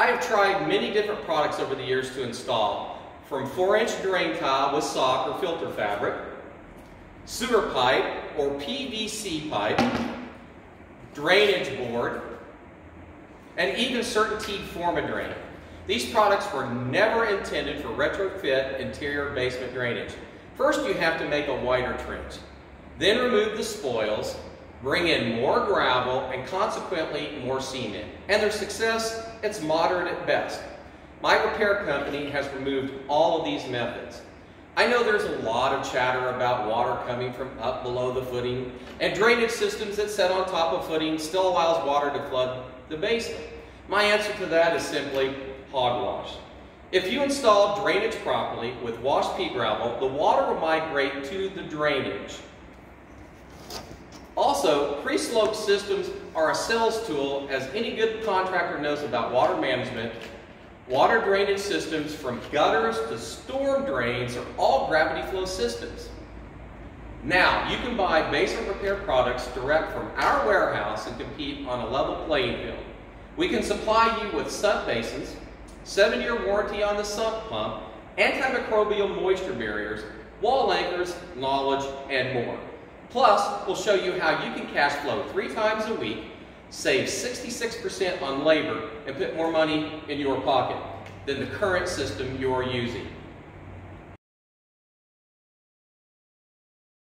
I have tried many different products over the years to install, from 4-inch drain tile with sock or filter fabric, sewer pipe or PVC pipe, drainage board, and even CertainTeed Forma-Drain. These products were never intended for retrofit interior basement drainage. First, you have to make a wider trench. Then remove the spoils, bring in more gravel, and consequently more cement. And their success, it's moderate at best. My repair company has removed all of these methods. I know there's a lot of chatter about water coming from up below the footing, and drainage systems that set on top of footing still allows water to flood the basement. My answer to that is simply hogwash. If you install drainage properly with washed pea gravel, the water will migrate to the drainage. Also, pre-slope systems are a sales tool, as any good contractor knows about water management. Water drainage systems from gutters to storm drains are all gravity flow systems. Now, you can buy basement repair products direct from our warehouse and compete on a level playing field. We can supply you with sump basins, 7-year warranty on the sump pump, antimicrobial moisture barriers, wall anchors, knowledge, and more. Plus, we'll show you how you can cash flow 3 times a week, save 66% on labor, and put more money in your pocket than the current system you're using.